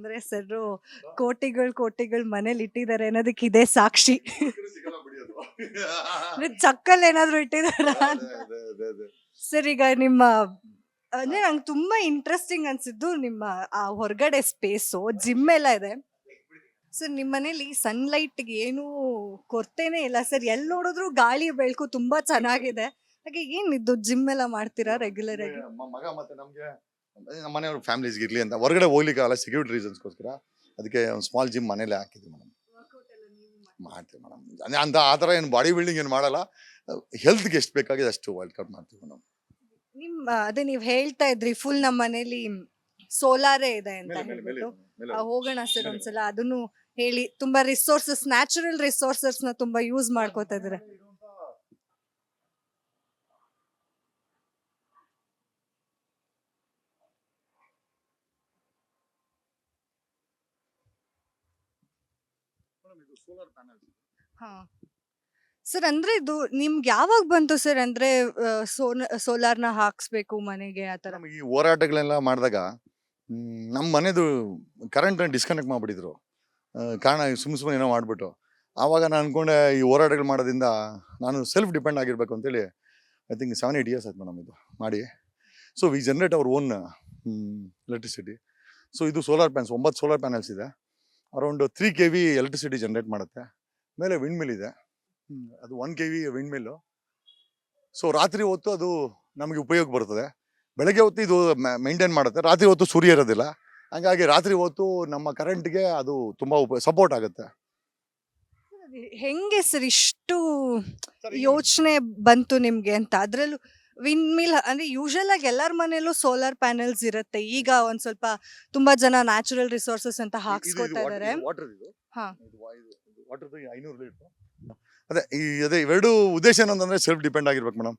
ಅಂದ್ರೆ ಸರ್ ಕೋಟಿಗಳು ಮನೇಲಿ ಇಟ್ಟಿದ್ದಾರೆ ಅನ್ನೋದಕ್ಕೆ ಇದೇ ಸಾಕ್ಷಿ. ಅಂದ್ರೆ ಚಕ್ಕಲ್ಲಿ ಏನಾದ್ರು ಇಟ್ಟಿದಾರ ಅಂತ. ಸರ್ ಈಗ ನಿಮ್ಮ ಅಂದ್ರೆ ನಂಗೆ ತುಂಬಾ ಇಂಟ್ರೆಸ್ಟಿಂಗ್ ಅನ್ಸಿದ್ದು ನಿಮ್ಮ ಆ ಹೊರಗಡೆ ಸ್ಪೇಸು ಜಿಮ್ ಎಲ್ಲ ಇದೆ ಸರ್. ನಿಮ್ಮ ಮನೇಲಿ ಸನ್ಲೈಟ್ಗೆ ಏನು ಕೊರತೆನೇ ಇಲ್ಲ ಸರ್, ಎಲ್ಲಿ ನೋಡಿದ್ರು ಗಾಳಿ ಬೆಳಕು ತುಂಬಾ ಚೆನ್ನಾಗಿದೆ. ಹಾಗೆ ಏನಿದ್ದು ಜಿಮ್ ಎಲ್ಲ ಮಾಡ್ತೀರಾ ರೆಗ್ಯುಲರ್ ಆಗಿ? ಮಗ ಮತ್ತೆ ನಮ್ಗೆ ನಮ್ಮ ಮನೆಯವ್ರ ಫ್ಯಾಮಿಲೀಸ್ಗೆ ಇರ್ಲಿ ಅಂತ ಹೊರಗಡೆ ಹೋಗ್ಲಿಕ್ಕೆ ಆಗಲ್ಲ, ಸೆಕ್ಯೂರಿಟಿ ರೀಸನ್ಸ್ಗೋಸ್ಕರ ಅದಕ್ಕೆ ಒಂದು ಸ್ಮಾಲ್ ಜಿಮ್ ಮನೇಲೆ ಹಾಕಿದ್ವಿ ಮೇಡಮ್. ಮಾಡ್ತೀವಿ ಮೇಡಮ್. ಅಂತ ಆ ಥರ ಏನು ಬಾಡಿ ಬಿಲ್ಡಿಂಗ್ ಏನು ಮಾಡಲ್ಲ, ಹೆಲ್ತ್ಗೆ ಎಷ್ಟು ಬೇಕಾಗಿದೆ ಅಷ್ಟು ವರ್ಕೌಟ್ ಮಾಡ್ತೀವಿ ಮೇಡಮ್. ಅದೇ ನೀವು ಹೇಳ್ತಾ ಇದ್ರಿ ಫುಲ್ ನಮ್ಮ ಮನೇಲಿ ಸೋಲಾರೇ ಇದೆ ಅಂತ ಹೇಳ್ಬಿಟ್ಟು. ಹೋಗೋಣ ಸರ್ ಒಂದ್ಸಲ, ಅದನ್ನು ಹೇಳಿ. ತುಂಬಾ ರಿಸೋರ್ಸಸ್, ನ್ಯಾಚುರಲ್ ರಿಸೋರ್ಸಸ್ ನ ತುಂಬಾ ಯೂಸ್ ಮಾಡ್ಕೋತಾ ಇದಾರೆ. ಹಾ ಸರ್, ಅಂದ್ರೆ ಇದು ನಿಮ್ಗೆ ಯಾವಾಗ ಬಂತು ಸರ್? ಅಂದ್ರೆ ಸೋಲಾರ್ನ ಹಾಕ್ಸ್ಬೇಕು ಮನೆಗೆ ಆತರ? ಈ ಹೋರಾಟಗಳೆಲ್ಲ ಮಾಡಿದಾಗ ನಮ್ಮ ಮನೆದು ಕರೆಂಟ್ ಡಿಸ್ಕನೆಕ್ಟ್ ಮಾಡಿಬಿಟ್ಟಿದ್ರು. ಕಾರಣ ಸುಮ್ಮನೆ ಏನೋ ಮಾಡಿಬಿಟ್ಟು ಆವಾಗ ನಾನು ಅನ್ಕೊಂಡೆ ಈ ಹೋರಾಟಗಳು ಮಾಡೋದ್ರಿಂದ ನಾನು ಸೆಲ್ಫ್ ಡಿಪೆಂಡ್ ಆಗಿರ್ಬೇಕು ಅಂತೇಳಿ ಐ ಥಿಂಕ್ 7-8 ಇಯರ್ಸ್ ಆಯ್ತು ಮೇಡಮ್ ಇದು ಮಾಡಿ. So we generate our own electricity. So ಇದು ಸೋಲಾರ್ ಪ್ಯಾನ್ಸ್ 9 ಸೋಲಾರ್ ಪ್ಯಾನಲ್ಸ್ ಇದೆ. ಅರೌಂಡ್ 3 kV ಎಲೆಕ್ಟ್ರಿಸಿಟಿ ಜನರೇಟ್ ಮಾಡುತ್ತೆ. ಮೇಲೆ ವಿಂಡ್ ಮಿಲ್ ಇದೆ, ಅದು 1 kV ವಿಂಡ್ ಮಿಲ್ಲು. ಸೊ ರಾತ್ರಿ ಹೊತ್ತು ಅದು ನಮಗೆ ಉಪಯೋಗ ಬರ್ತದೆ. ಬೆಳಗ್ಗೆ ಹೊತ್ತು ಇದು ಮೇಂಟೈನ್ ಮಾಡುತ್ತೆ, ರಾತ್ರಿ ಹೊತ್ತು ಸೂರ್ಯ ಇರೋದಿಲ್ಲ. ಹಾಗಾಗಿ ರಾತ್ರಿ ಹೊತ್ತು ನಮ್ಮ ಕರೆಂಟ್ಗೆ ಅದು ತುಂಬ ಸಪೋರ್ಟ್ ಆಗುತ್ತೆ. ಹೆಂಗೆ ಸರ್ ಇಷ್ಟು ಯೋಚನೆ ಬಂತು ನಿಮ್ಗೆ ಅಂತ? ಅದ್ರಲ್ಲೂ ವಿಂಡ್ ಮಿಲ್ ಅಂದ್ರೆ ಯೂಶಲ್ ಆಗಿ ಎಲ್ಲಾರ ಮನೇಲೂ ಸೋಲಾರ್ ಪ್ಯಾನೆಲ್ಸ್ ಇರುತ್ತೆ. ಈಗ ಒಂದ್ ಸ್ವಲ್ಪ ತುಂಬಾ ಜನ ನ್ಯಾಚುರಲ್ ರಿಸೋರ್ಸಸ್ ಅಂತ ಹಾಕ್ಸ್ಕೊತಾ ಇದಾರೆ. ಹಾ, ಅದೇ ಇವೆರಡು ಉದ್ದೇಶ ಏನಂತಂದ್ರೆ ಸೆಲ್ಫ್ ಡಿಪೆಂಡ್ ಆಗಿರ್ಬೇಕು ಮೇಡಮ್.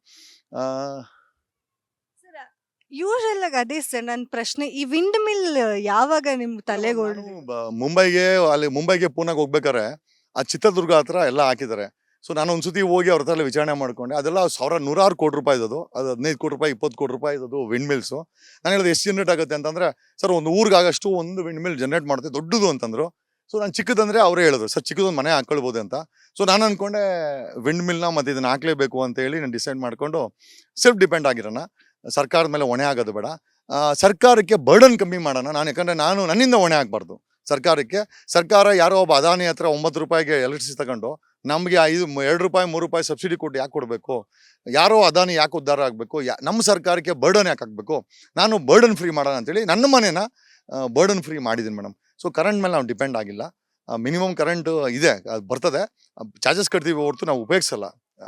ಯೂಶಲ್ ಆಗಿ ಅದೇ ಸರ್ ನನ್ನ ಪ್ರಶ್ನೆ. ಈ ವಿಂಡ್ ಮಿಲ್ ಯಾವಾಗ ನಿಮ್ ತಲೆಗೆ ಮುಂಬೈಗೆ ಪೂನಾಗೆ ಹೋಗ್ಬೇಕಾರೆ ಆ ಚಿತ್ರದುರ್ಗ ಹತ್ರ ಎಲ್ಲ ಹಾಕಿದ್ದಾರೆ. ಸೊ ನಾನು ಒಂದ್ಸತಿ ಹೋಗಿ ಅವ್ರ ಹತ್ರ ವಿಚಾರಣೆ ಮಾಡ್ಕೊಂಡೆ. ಅದೆಲ್ಲ ನೂರಾರು ಕೋಟಿ ರೂಪಾಯಿ ಅದು 15 ಕೋಟಿ ರೂಪಾಯಿ 20 ಕೋಟಿ ರೂಪಾಯಿ ಅದು ವಿಂಡ್ ಮಿಲ್ಸು. ನಾನು ಹೇಳಿದೆ ಎಷ್ಟು ಜನರೇಟ್ ಆಗುತ್ತೆ ಅಂತಂದ್ರೆ, ಸರ್ ಒಂದು ಊರಿಗಾಗಷ್ಟು ಒಂದು ವಿಂಡ್ ಮಿಲ್ ಜನರೇಟ್ ಮಾಡುತ್ತೆ, ದೊಡ್ಡದು ಅಂತಂದ್ರು. ಸೊ ನಾನು ಚಿಕ್ಕದಂದ್ರೆ ಅವರೇ ಹೇಳಿದ್ರು, ಸರ್ ಚಿಕ್ಕದೊಂದು ಮನೆ ಹಾಕೊಳ್ಬೋದು ಅಂತ. ಸೊ ನಾನು ಅನ್ಕೊಂಡೆ ವಿಂಡ್ ಮಿಲ್ನ ಮತ್ತೆ ಇದನ್ನ ಹಾಕ್ಲೇಬೇಕು ಅಂತ ಹೇಳಿ ನಾನು ಡಿಸೈಡ್ ಮಾಡ್ಕೊಂಡು ಸೆಲ್ಫ್ ಡಿಪೆಂಡ್ ಆಗಿರೋಣ, ಸರ್ಕಾರದ ಮೇಲೆ ಹೊಣೆ ಆಗೋದು ಬೇಡ, ಸರ್ಕಾರಕ್ಕೆ ಬರ್ಡನ್ ಕಮ್ಮಿ ಮಾಡೋಣ. ಯಾಕಂದ್ರೆ ನಾನು ನನ್ನಿಂದ ಹೊಣೆ ಆಗಬಾರ್ದು ಸರ್ಕಾರಕ್ಕೆ. ಸರ್ಕಾರ ಯಾರೋ ಒಬ್ಬ ಅದಾನಿ ಹತ್ರ 9 ರೂಪಾಯಿಗೆ ಎಲೆಕ್ಟ್ರಿಸಿಟಿ ತಗೊಂಡು ನಮಗೆ 2 ರೂಪಾಯಿ 3 ರೂಪಾಯಿ ಸಬ್ಸಿಡಿ ಕೊಟ್ಟು ಯಾಕೆ ಕೊಡಬೇಕು? ಯಾರೋ ಅದಾನಿ ಯಾಕೆ ಉದ್ಧಾರ ಆಗಬೇಕು? ನಮ್ಮ ಸರ್ಕಾರಕ್ಕೆ ಬರ್ಡನ್ ಯಾಕೆ ಆಗಬೇಕು? ನಾನು ಬರ್ಡನ್ ಫ್ರೀ ಮಾಡೋಣ ಅಂತೇಳಿ ನನ್ನ ಮನೇನ ಬರ್ಡನ್ ಫ್ರೀ ಮಾಡಿದ್ದೀನಿ ಮೇಡಮ್. ಸೊ ಕರೆಂಟ್ ಮೇಲೆ ನಾವು ಡಿಪೆಂಡ್ ಆಗಿಲ್ಲ. ಮಿನಿಮಮ್ ಕರೆಂಟ್ ಇದೆ, ಅದು ಬರ್ತದೆ, ಚಾರ್ಜಸ್ ಕಟ್ತೀವಿ ಹೊರತು ನಾವು ಉಪಯೋಗಿಸಲ್ಲ.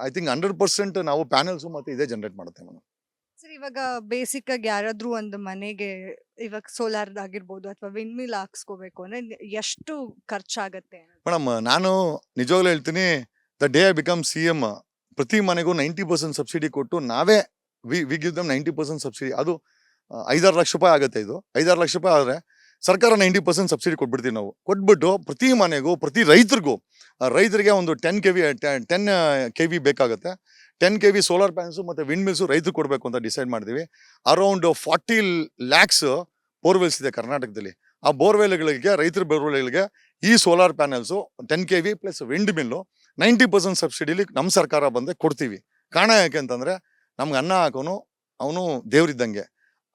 ಐ ಥಿಂಕ್ 100% ನಾವು ಪ್ಯಾನಲ್ಸು ಮತ್ತು ಇದೇ ಜನರೇಟ್ ಮಾಡುತ್ತೆ ಮೇಡಮ್. ಸರ್, ಇವಾಗ ಬೇಸಿಕ್ ಆಗಿ ಯಾರಾದ್ರೂ ಒಂದು ಮನೆಗೆ ಇವಾಗ ಸೋಲಾರ್ ಆಗಿರ್ಬೋದು ಅಥವಾ ವಿಂಡ್ ಮಿಲ್ ಹಾಕ್ಸ್ಕೋಬೇಕು ಅಂದ್ರೆ ಎಷ್ಟು ಖರ್ಚಾಗತ್ತೆ ಮೇಡಮ್? ನಾನು ನಿಜವಾಗ್ಲೂ ಹೇಳ್ತೀನಿ, the day I become CM ಪ್ರತಿ ಮನೆಗೂ 90% ಸಬ್ಸಿಡಿ ಕೊಟ್ಟು ನಾವೇ ವಿ ಗಿವ್ ದಮ್ 90% ಸಬ್ಸಿಡಿ. ಅದು 5-6 ಲಕ್ಷ ರೂಪಾಯಿ ಆಗುತ್ತೆ. ಇದು 5-6 ಲಕ್ಷ ರೂಪಾಯಿ ಆದರೆ ಸರ್ಕಾರ 90% ಸಬ್ಸಿಡಿ ಕೊಟ್ಬಿಡ್ತೀವಿ ನಾವು. ಕೊಟ್ಬಿಟ್ಟು ಪ್ರತಿ ಮನೆಗೂ ಪ್ರತಿ ರೈತರಿಗೆ ಒಂದು 10 kV ಬೇಕಾಗುತ್ತೆ. 10 kV ಸೋಲಾರ್ ಪ್ಯಾನ್ಸು ಮತ್ತು ವಿಂಡ್ ಮಿಲ್ಸು ರೈತರಿಗೆ ಕೊಡಬೇಕು ಅಂತ ಡಿಸೈಡ್ ಮಾಡಿದ್ವಿ. ಅರೌಂಡ್ 40 lakhs ಬೋರ್ವೆಲ್ಸ್ ಇದೆ ಕರ್ನಾಟಕದಲ್ಲಿ. ಆ ಬೋರ್ವೆಲ್ಗಳಿಗೆ, ರೈತರ ಬೋರ್ವೆಲ್ಗಳಿಗೆ ಈ solar panels 10 kV plus wind mill 90% ಸಬ್ಸಿಡಿಲಿ ನಮ್ಮ ಸರ್ಕಾರ ಬಂದೆ ಕೊಡ್ತೀವಿ. ಕಾರಣ ಯಾಕೆ ಅಂತಂದರೆ, ನಮ್ಗೆ ಅನ್ನ ಹಾಕೋನು ಅವನು ದೇವ್ರಿದ್ದಂಗೆ.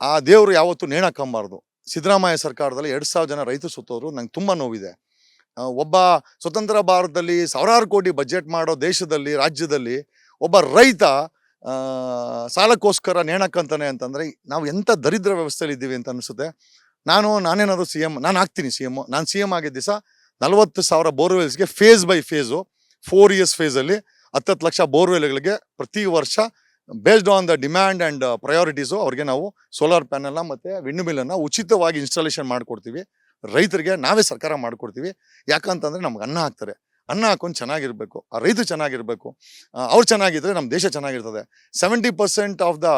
ಆ ದೇವರು ಯಾವತ್ತೂ ನೇಣು ಹಾಕೊಂಬಾರ್ದು. ಸಿದ್ದರಾಮಯ್ಯ ಸರ್ಕಾರದಲ್ಲಿ 2,000 ಜನ ರೈತರು ಸುತ್ತೋರು, ನಂಗೆ ತುಂಬ ನೋವಿದೆ. ಒಬ್ಬ ಸ್ವತಂತ್ರ ಭಾರತದಲ್ಲಿ ಸಾವಿರಾರು ಕೋಟಿ ಬಜೆಟ್ ಮಾಡೋ ದೇಶದಲ್ಲಿ, ರಾಜ್ಯದಲ್ಲಿ ಒಬ್ಬ ರೈತ ಸಾಲಕ್ಕೋಸ್ಕರ ನೇಣಕ್ಕಂತಾನೆ ಅಂತಂದರೆ ನಾವು ಎಂಥ ದರಿದ್ರ ವ್ಯವಸ್ಥೆಯಲ್ಲಿ ಇದ್ದೀವಿ ಅಂತ ಅನಿಸುತ್ತೆ. ನಾನೇನಾದರೂ CM, ನಾನು ಆಗ್ತೀನಿ CM. ನಾನು CM ಆಗಿದ್ದ ದಿವಸ 40,000 ಬೋರ್ವೆಲ್ಸ್ಗೆ ಫೇಸ್ ಬೈ ಫೇಸು 4 years ಫೇಸಲ್ಲಿ 10 ಲಕ್ಷ ಬೋರ್ವೆಲ್ಗಳಿಗೆ ಪ್ರತಿ ವರ್ಷ based on the demand and priorities ಅವ್ರಿಗೆ ನಾವು ಸೋಲಾರ್ ಪ್ಯಾನಲ್ನ ಮತ್ತು ವಿಂಡ್ ಮಿಲ್ಲನ್ನು ಉಚಿತವಾಗಿ ಇನ್ಸ್ಟಾಲೇಷನ್ ಮಾಡಿಕೊಡ್ತೀವಿ. ರೈತರಿಗೆ ನಾವೇ ಸರ್ಕಾರ ಮಾಡಿಕೊಡ್ತೀವಿ. ಯಾಕಂತಂದರೆ ನಮ್ಗೆ ಅನ್ನ ಹಾಕ್ತಾರೆ, ಅನ್ನ ಹಾಕೊಂಡು ಚೆನ್ನಾಗಿರಬೇಕು, ಆ ರೈತ ಚೆನ್ನಾಗಿರಬೇಕು. ಅವ್ರು ಚೆನ್ನಾಗಿದ್ರೆ ನಮ್ಮ ದೇಶ ಚೆನ್ನಾಗಿರ್ತದೆ. 70% ಆಫ್ ದ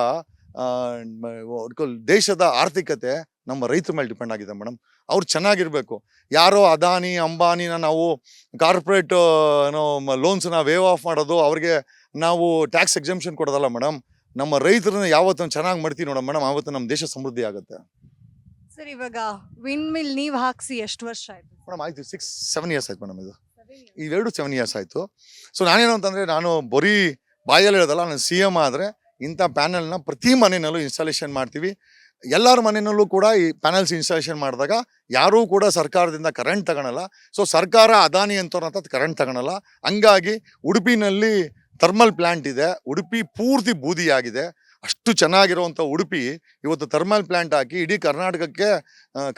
ದೇಶದ ಆರ್ಥಿಕತೆ ನಮ್ಮ ರೈತರ ಮೇಲೆ ಡಿಪೆಂಡ್ ಆಗಿದೆ ಮೇಡಮ್. ಅವ್ರು ಚೆನ್ನಾಗಿರ್ಬೇಕು. ಯಾರೋ ಅದಾನಿ ಅಂಬಾನಿನ ನಾವು ಕಾರ್ಪೊರೇಟ್ ಲೋನ್ಸ್ನ ವೇವ್ ಆಫ್ ಮಾಡೋದು, ಅವ್ರಿಗೆ ನಾವು ಟ್ಯಾಕ್ಸ್ ಎಕ್ಸಂಪ್ಷನ್ ಕೊಡೋದಲ್ಲ ಮೇಡಮ್. ನಮ್ಮ ರೈತರನ್ನ ಯಾವತ್ತೂ ಚೆನ್ನಾಗಿ ಮಾಡ್ತೀವಿ ನೋಡೋಣ ಮೇಡಮ್, ಆವತ್ತು ನಮ್ಮ ದೇಶ ಸಮೃದ್ಧಿ ಆಗುತ್ತೆ. ಸರ್ ಇವಾಗ ವಿಂಡ್ ಮಿಲ್ ನೀವ್ ಹಾಕ್ಸಿ ಎಷ್ಟು ವರ್ಷ ಆಯ್ತು? ಮೇಡಮ್ ಆಯ್ತು 6-7 ಇಯರ್ಸ್ ಆಯ್ತು ಮೇಡಮ್ ಇದು. ಇವೆರಡು 7 ಇಯರ್ಸ್ ಆಯಿತು. ಸೊ ನಾನೇನು ಅಂತಂದರೆ ನಾನು ಬರೀ ಬಾಯಲ್ಲಿ ಹೇಳೋದಲ್ಲ, ನಾನು CM ಆದರೆ ಇಂಥ ಪ್ಯಾನಲ್ನ ಪ್ರತಿ ಮನೆಯಲ್ಲೂ ಇನ್ಸ್ಟಾಲೇಷನ್ ಮಾಡ್ತೀವಿ. ಎಲ್ಲರ ಮನೆಯಲ್ಲೂ ಕೂಡ ಈ ಪ್ಯಾನಲ್ಸ್ ಇನ್ಸ್ಟಾಲೇಷನ್ ಮಾಡಿದಾಗ ಯಾರೂ ಕೂಡ ಸರ್ಕಾರದಿಂದ ಕರೆಂಟ್ ತಗೊಳಲ್ಲ. ಸೊ ಸರ್ಕಾರ ಅದಾನಿ ಅಂತವ್ರಂತ ಕರೆಂಟ್ ತಗೊಳಲ್ಲ. ಹಂಗಾಗಿ ಉಡುಪಿನಲ್ಲಿ ಥರ್ಮಲ್ ಪ್ಲ್ಯಾಂಟ್ ಇದೆ. ಉಡುಪಿ ಪೂರ್ತಿ ಬೂದಿಯಾಗಿದೆ. ಅಷ್ಟು ಚೆನ್ನಾಗಿರುವಂಥ ಉಡುಪಿ ಇವತ್ತು ಥರ್ಮಲ್ ಪ್ಲ್ಯಾಂಟ್ ಹಾಕಿ ಇಡೀ ಕರ್ನಾಟಕಕ್ಕೆ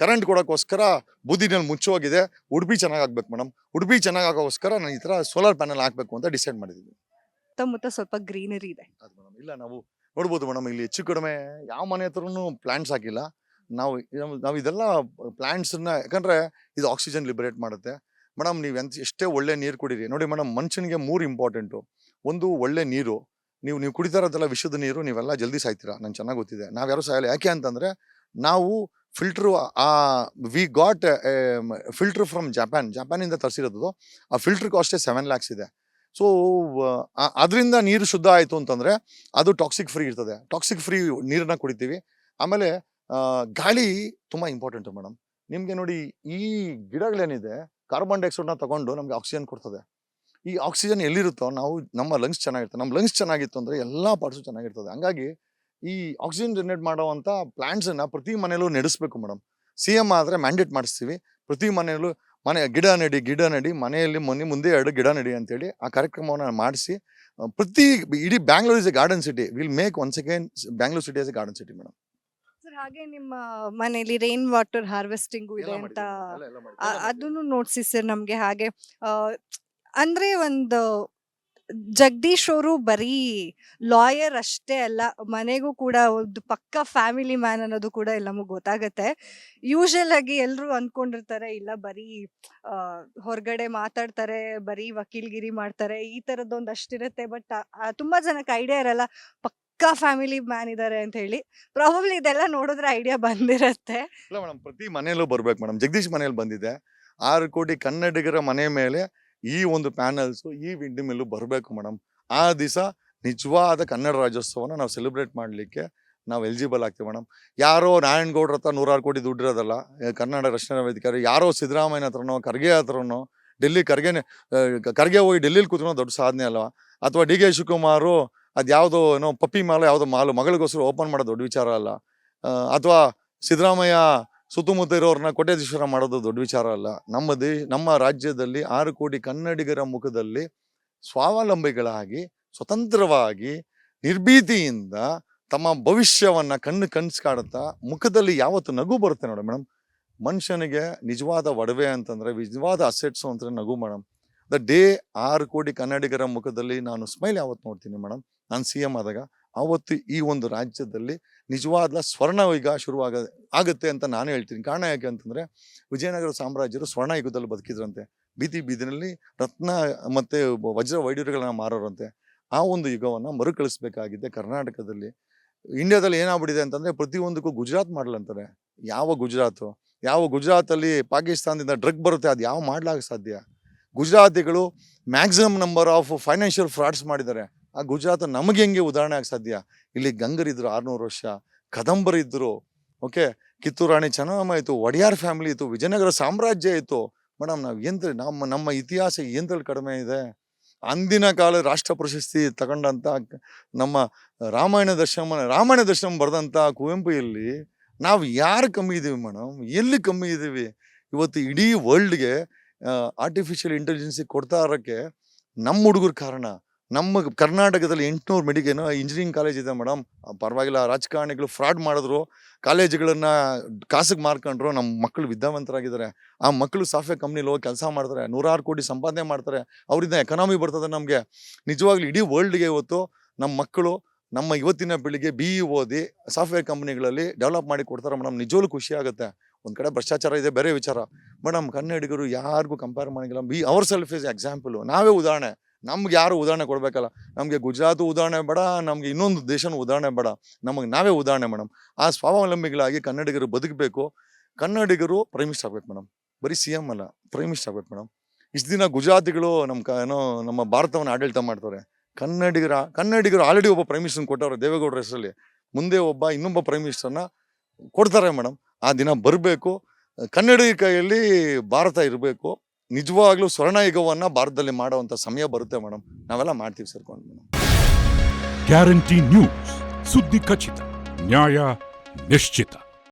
ಕರೆಂಟ್ ಕೊಡೋಕ್ಕೋಸ್ಕರ ಬೂದಿನಲ್ಲಿ ಮುಚ್ಚೋಗಿದೆ. ಉಡುಪಿ ಚೆನ್ನಾಗಾಗ್ಬೇಕು ಮೇಡಮ್. ಉಡುಪಿ ಚೆನ್ನಾಗೋಕ್ಕೋಸ್ಕರ ನಾನು ಈ ಥರ ಸೋಲಾರ್ ಪ್ಯಾನಲ್ ಹಾಕಬೇಕು ಅಂತ ಡಿಸೈಡ್ ಮಾಡಿದ್ದೀವಿ. ಸುತ್ತಮುತ್ತ ಸ್ವಲ್ಪ ಗ್ರೀನರಿ ಇದೆ. ಅದು ಮೇಡಮ್ ಇಲ್ಲ ನಾವು ನೋಡ್ಬೋದು ಮೇಡಮ್, ಇಲ್ಲಿ ಹೆಚ್ಚು ಕಡಿಮೆ ಯಾವ ಮನೆ ಹತ್ರನೂ ಪ್ಲಾಂಟ್ಸ್ ಹಾಕಿಲ್ಲ ನಾವು. ನಾವು ಇದೆಲ್ಲ ಪ್ಲಾಂಟ್ಸನ್ನ, ಯಾಕಂದರೆ ಇದು ಆಕ್ಸಿಜನ್ ಲಿಬರೇಟ್ ಮಾಡುತ್ತೆ ಮೇಡಮ್. ನೀವು ಎಷ್ಟೇ ಒಳ್ಳೆ ನೀರು ಕುಡೀರಿ ನೋಡಿ ಮೇಡಮ್, ಮನುಷ್ಯನಿಗೆ 3 ಇಂಪಾರ್ಟೆಂಟು. ಒಂದು ಒಳ್ಳೆ ನೀರು. ನೀವು ಕುಡಿತಾ ಇರೋದೆಲ್ಲ ವಿಷದ ನೀರು, ನೀವೆಲ್ಲ ಜಲ್ದಿ ಸಾಯ್ತೀರಾ, ನಂಗೆ ಚೆನ್ನಾಗಿ ಗೊತ್ತಿದೆ. ನಾವು ಯಾರು ಸಾಯಲ್ಲ. ಯಾಕೆ ಅಂತಂದರೆ ನಾವು filter we got filter from ಜಪಾನಿಂದ ತರಿಸಿರೋದು. ಆ ಫಿಲ್ಟ್ರ್ ಕಾಸ್ಟೇ 7 lakhs ಇದೆ. ಸೊ ಅದರಿಂದ ನೀರು ಶುದ್ಧ ಆಯಿತು ಅಂತಂದರೆ ಅದು ಟಾಕ್ಸಿಕ್ ಫ್ರೀ ಇರ್ತದೆ. ಟಾಕ್ಸಿಕ್ ಫ್ರೀ ನೀರನ್ನ ಕುಡಿತೀವಿ. ಆಮೇಲೆ ಗಾಳಿ ತುಂಬ ಇಂಪಾರ್ಟೆಂಟು ಮೇಡಮ್. ನಿಮಗೆ ನೋಡಿ, ಈ ಗಿಡಗಳೇನಿದೆ ಕಾರ್ಬನ್ ಡೈಆಕ್ಸೈಡ್ನ ತಗೊಂಡು ನಮಗೆ ಆಕ್ಸಿಜನ್ ಕೊಡ್ತದೆ. ಈ ಆಕ್ಸಿಜನ್ ಎಲ್ಲಿರುತ್ತೋ ನಮ್ಮ ಲಂಗ್ಸ್ ಚೆನ್ನಾಗಿರ್ತದೆ. ನಮ್ಮ ಲಂಗ್ಸ್ ಚೆನ್ನಾಗಿತ್ತು ಅಂದರೆ ಎಲ್ಲ ಪಾರ್ಟ್ಸು ಚೆನ್ನಾಗಿರ್ತದೆ. ಹಂಗಾಗಿ ಈ ಆಕ್ಸಿಜನ್ ಜನರೇಟ್ ಮಾಡೋವಂಥ ಪ್ಲಾಂಟ್ಸನ್ನು ಪ್ರತಿ ಮನೆಯಲ್ಲೂ ನಡೆಸಬೇಕು ಮೇಡಮ್. CM ಆದರೆ ಮ್ಯಾಂಡೇಟ್ ಮಾಡಿಸ್ತೀವಿ. ಪ್ರತಿ ಮನೆಯಲ್ಲೂ ಗಿಡ ನಡಿ ಮನೆಯಲ್ಲಿ ಮುಂದೆ 2 ಗಿಡ ನಡಿ ಅಂತೇಳಿ ಆ ಕಾರ್ಯಕ್ರಮವನ್ನು ಮಾಡಿಸಿ ಪ್ರತಿ ಇಡೀ Bangalore is A garden city. Will make once again Bangalore city as A garden city madam. Sir ಹಾಗೆ ನಿಮ್ಮ ಮನೆಯಲ್ಲಿ ರೈನ್ ವಾಟರ್ ಹಾರ್ವೆಸ್ಟಿಂಗು ಇದೆ ಅಂತ ಅದನ್ನು ನೋಡ್ಸಿ ಸರ್ ನಮ್ಗೆ. ಹಾಗೆ ಆ, ಅಂದ್ರೆ ಒಂದು ಜಗದೀಶ್ ಅವರು ಬರೀ ಲಾಯರ್ ಅಷ್ಟೇ ಅಲ್ಲ, ಮನೆಗೂ ಕೂಡ ಒಂದು ಪಕ್ಕ ಫ್ಯಾಮಿಲಿ ಮ್ಯಾನ್ ಅನ್ನೋದು ಕೂಡ ನಮಗೆ ಗೊತ್ತಾಗತ್ತೆ. ಯೂಶಲ್ ಆಗಿ ಎಲ್ಲರೂ ಅನ್ಕೊಂಡಿರ್ತಾರೆ ಇಲ್ಲ ಬರೀ ಹೊರಗಡೆ ಮಾತಾಡ್ತಾರೆ, ಬರೀ ವಕೀಲ್ಗಿರಿ ಮಾಡ್ತಾರೆ, ಈ ಥರದ್ದೊಂದು ಅಷ್ಟಿರುತ್ತೆ. ಬಟ್ ತುಂಬಾ ಜನಕ್ಕೆ ಐಡಿಯಾ ಇರಲ್ಲ ಪಕ್ಕಾ ಫ್ಯಾಮಿಲಿ ಮ್ಯಾನ್ ಇದ್ದಾರೆ ಅಂತ ಹೇಳಿ. ಪ್ರಾಬಬ್ಲಿ ಇದೆಲ್ಲ ನೋಡಿದ್ರೆ ಐಡಿಯಾ ಬಂದಿರತ್ತೆ. ಇಲ್ಲ ಮೇಡಮ್, ಪ್ರತಿ ಮನೆಯಲ್ಲೂ ಬರ್ಬೇಕು ಮೇಡಮ್. ಜಗದೀಶ್ ಮನೆಯಲ್ಲಿ ಬಂದಿದೆ. 6 ಕೋಟಿ ಕನ್ನಡಿಗರ ಮನೆ ಮೇಲೆ ಈ ಒಂದು ಪ್ಯಾನಲ್ಸು, ಈ ವಿಂಡ್ ಮಿಲ್ಲು ಬರಬೇಕು ಮೇಡಮ್. ಆ ದಿವಸ ನಿಜವಾದ ಕನ್ನಡ ರಾಜ್ಯೋತ್ಸವನ ನಾವು ಸೆಲೆಬ್ರೇಟ್ ಮಾಡಲಿಕ್ಕೆ ನಾವು ಎಲಿಜಿಬಲ್ ಆಗ್ತೀವಿ ಮೇಡಮ್. ಯಾರೋ ನಾರಾಯಣಗೌಡ್ರ ಹತ್ರ 106 ಕೋಟಿ ದುಡ್ಡು ಇರೋದಲ್ಲ. ಕನ್ನಡ ರಕ್ಷಣಾ ವೇದಿಕೆ ಯಾರೋ ಸಿದ್ದರಾಮಯ್ಯನ ಹತ್ರನೋ ಖರ್ಗೆ ಹತ್ರನೋ ಖರ್ಗೆ ಹೋಗಿ ಡೆಲ್ಲಿಲಿ ಕೂತ್ಕೊಳ್ಳೋ ದೊಡ್ಡ ಸಾಧನೆ ಅಲ್ವಾ? ಅಥವಾ DK ಶಿವಕುಮಾರು ಅದು ಯಾವುದೋ ಏನೋ ಪಪ್ಪಿ ಮಾಲು ಯಾವುದೋ ಮಗಳಿಗೋಸ್ಕರ ಓಪನ್ ಮಾಡೋದು ದೊಡ್ಡ ವಿಚಾರ ಅಲ್ಲ. ಅಥವಾ ಸಿದ್ದರಾಮಯ್ಯ ಸುತ್ತಮುತ್ತ ಇರೋರನ್ನ ಕೋಟ್ಯಾಧೀಶ್ವರ ಮಾಡೋದು ದೊಡ್ಡ ವಿಚಾರ ಅಲ್ಲ. ನಮ್ಮ ರಾಜ್ಯದಲ್ಲಿ 6 ಕೋಟಿ ಕನ್ನಡಿಗರ ಮುಖದಲ್ಲಿ ಸ್ವಾವಲಂಬಿಗಳಾಗಿ ಸ್ವತಂತ್ರವಾಗಿ ನಿರ್ಭೀತಿಯಿಂದ ತಮ್ಮ ಭವಿಷ್ಯವನ್ನ ಕನ್ಸು ಕಾಡುತ್ತಾ ಮುಖದಲ್ಲಿ ಯಾವತ್ತು ನಗು ಬರುತ್ತೆ ನೋಡಿ ಮೇಡಮ್. ಮನುಷ್ಯನಿಗೆ ನಿಜವಾದ ಒಡವೆ ಅಂತಂದ್ರೆ, ನಿಜವಾದ ಅಸೆಟ್ಸು ಅಂತಂದ್ರೆ ನಗು ಮೇಡಮ್. ದ ಡೇ 6 ಕೋಟಿ ಕನ್ನಡಿಗರ ಮುಖದಲ್ಲಿ ನಾನು ಸ್ಮೈಲ್ ಯಾವತ್ತು ನೋಡ್ತೀನಿ ಮೇಡಮ್, ನಾನು CM ಆದಾಗ ಆವತ್ತು ಈ ಒಂದು ರಾಜ್ಯದಲ್ಲಿ ನಿಜವಾದ ಸ್ವರ್ಣ ಯುಗ ಆಗುತ್ತೆ ಅಂತ ನಾನು ಹೇಳ್ತೀನಿ. ಕಾರಣ ಯಾಕೆ ಅಂತಂದರೆ, ವಿಜಯನಗರ ಸಾಮ್ರಾಜ್ಯರು ಸ್ವರ್ಣ ಯುಗದಲ್ಲಿ ಬದುಕಿದ್ರಂತೆ. ಬೀದಿನಲ್ಲಿ ರತ್ನ ಮತ್ತು ವಜ್ರ ವೈಡೂರ್ಯಗಳನ್ನ ಮಾರೋರಂತೆ. ಆ ಒಂದು ಯುಗವನ್ನು ಮರುಕಳಿಸ್ಬೇಕಾಗಿದೆ ಕರ್ನಾಟಕದಲ್ಲಿ. ಇಂಡಿಯಾದಲ್ಲಿ ಏನಾಗ್ಬಿಟ್ಟಿದೆ ಅಂತಂದರೆ, ಪ್ರತಿಯೊಂದಕ್ಕೂ ಗುಜರಾತ್ ಮಾಡಲ್ ಅಂತಾರೆ. ಯಾವ ಗುಜರಾತಲ್ಲಿ ಪಾಕಿಸ್ತಾನದಿಂದ ಡ್ರಗ್ ಬರುತ್ತೆ, ಅದು ಯಾವ ಮಾಡ್ಲಾಗ ಸಾಧ್ಯ? ಗುಜರಾತಿಗಳು maximum number of financial frauds ಮಾಡಿದ್ದಾರೆ. ಆ ಗುಜರಾತ್ ನಮಗೆ ಹೆಂಗೆ ಉದಾಹರಣೆ ಆಗಿ ಸಾಧ್ಯ? ಇಲ್ಲಿ ಗಂಗರಿದ್ರು 600 ವರ್ಷ, ಕದಂಬರಿದ್ರು, ಓಕೆ, ಕಿತ್ತೂರು ರಾಣಿ ಚೆನ್ನಮ್ಮ ಇತ್ತು, ಒಡೆಯಾರ್ ಫ್ಯಾಮಿಲಿ ಇತ್ತು, ವಿಜಯನಗರ ಸಾಮ್ರಾಜ್ಯ ಇತ್ತು. ಮೇಡಮ್, ನಾವು ನಮ್ಮ ಇತಿಹಾಸ ಏಂದ್ರಲ್ಲಿ ಕಡಿಮೆ ಇದೆ? ಅಂದಿನ ಕಾಲ ರಾಷ್ಟ್ರ ಪ್ರಶಸ್ತಿ ತಗೊಂಡಂಥ ನಮ್ಮ ರಾಮಾಯಣ ದರ್ಶನ ಬರೆದಂಥ ಕುವೆಂಪು ಇಲ್ಲಿ ನಾವು ಯಾರು ಕಮ್ಮಿ ಇದ್ದೀವಿ ಮೇಡಮ್? ಎಲ್ಲಿ ಕಮ್ಮಿ ಇದ್ದೀವಿ? ಇವತ್ತು ಇಡೀ ವರ್ಲ್ಡ್ಗೆ ಆರ್ಟಿಫಿಷಿಯಲ್ ಇಂಟೆಲಿಜೆನ್ಸಿ ಕೊಡ್ತಾ ಇರೋಕ್ಕೆ ನಮ್ಮ ಹುಡುಗರ ಕಾರಣ. ನಮ್ಮ ಕರ್ನಾಟಕದಲ್ಲಿ 800 ಇಂಜಿನಿಯರಿಂಗ್ ಕಾಲೇಜ್ ಇದೆ ಮೇಡಮ್. ಪರವಾಗಿಲ್ಲ, ರಾಜಕಾರಣಿಗಳು ಫ್ರಾಡ್ ಮಾಡಿದ್ರು, ಕಾಲೇಜುಗಳನ್ನು ಕಾಸಿಗೆ ಮಾರ್ಕೊಂಡ್ರು, ನಮ್ಮ ಮಕ್ಕಳು ವಿದ್ಯಾವಂತರಾಗಿದ್ದಾರೆ. ಆ ಮಕ್ಕಳು ಸಾಫ್ಟ್ವೇರ್ ಕಂಪ್ನಿಲಿ ಹೋಗಿ ಕೆಲಸ ಮಾಡ್ತಾರೆ, 106 ಕೋಟಿ ಸಂಪಾದನೆ ಮಾಡ್ತಾರೆ. ಅವರಿಂದ ಎಕನಾಮಿ ಬರ್ತದೆ ನಮಗೆ. ನಿಜವಾಗ್ಲೂ ಇಡೀ ವರ್ಲ್ಡ್ಗೆ ಇವತ್ತು ನಮ್ಮ ಮಕ್ಕಳು, ನಮ್ಮ ಇವತ್ತಿನ ಪೀಳಿಗೆ BE ಓದಿ ಸಾಫ್ಟ್ವೇರ್ ಕಂಪ್ನಿಗಳಲ್ಲಿ ಡೆವಲಪ್ ಮಾಡಿ ಕೊಡ್ತಾರೆ ಮೇಡಮ್. ನಿಜವಾಗ್ಲೂ ಖುಷಿ ಆಗುತ್ತೆ. ಒಂದು ಕಡೆ ಭ್ರಷ್ಟಾಚಾರ ಇದೆ, ಬೇರೆ ವಿಚಾರ ಮೇಡಮ್. ಕನ್ನಡಿಗರು ಯಾರಿಗೂ ಕಂಪೇರ್ ಮಾಡೋಂಗಿಲ್ಲ. Our self is example. ನಾವೇ ಉದಾಹರಣೆ. ನಮ್ಗೆ ಯಾರು ಉದಾಹರಣೆ ಕೊಡಬೇಕಲ್ಲ. ನಮಗೆ ಗುಜರಾತ್ ಉದಾಹರಣೆ ಬೇಡ, ನಮಗೆ ಇನ್ನೊಂದು ದೇಶನೂ ಉದಾಹರಣೆ ಬೇಡ, ನಮಗೆ ನಾವೇ ಉದಾಹರಣೆ ಮೇಡಮ್. ಆ ಸ್ವಾವಲಂಬಿಗಳಾಗಿ ಕನ್ನಡಿಗರು ಬದುಕಬೇಕು. ಕನ್ನಡಿಗರು ಪ್ರೈಮ್ ಮಿನಿಸ್ಟರ್ ಆಗ್ಬೇಕು ಮೇಡಮ್. ಬರೀ CM ಅಲ್ಲ, ಪ್ರೈಮ್ ಮಿನಿಸ್ಟರ್ ಆಗ್ಬೇಕು ಮೇಡಮ್. ಇಷ್ಟು ದಿನ ಗುಜರಾತಿಗಳು ನಮ್ಮ ಭಾರತವನ್ನು ಆಡಳಿತ ಮಾಡ್ತಾರೆ. ಕನ್ನಡಿಗರು ಆಲ್ರೆಡಿ ಒಬ್ಬ ಪ್ರೈಮ್ ಮಿನಿಸ್ಟರ್ನ ಕೊಟ್ಟವ್ರೆ ದೇವೇಗೌಡರ ಹೆಸರಲ್ಲಿ. ಮುಂದೆ ಇನ್ನೊಬ್ಬ ಪ್ರೈಮ್ ಮಿನಿಸ್ಟರ್ನ ಕೊಡ್ತಾರೆ ಮೇಡಮ್. ಆ ದಿನ ಬರಬೇಕು. ಕನ್ನಡಿ ಕೈಯಲ್ಲಿ ಭಾರತ ಇರಬೇಕು. ನಿಜವಾಗ್ಲೂ ಸ್ವರ್ಣಯುಗವನ್ನು ಭಾರತದಲ್ಲಿ ಮಾಡುವಂಥ ಸಮಯ ಬರುತ್ತೆ ಮೇಡಮ್. ನಾವೆಲ್ಲ ಮಾಡ್ತೀವಿ ಸೇರ್ಕೊಂಡು ಮೇಡಮ್. ಗ್ಯಾರಂಟಿ ನ್ಯೂಸ್, ಸುದ್ದಿ ಖಚಿತ, ನ್ಯಾಯ ನಿಶ್ಚಿತ.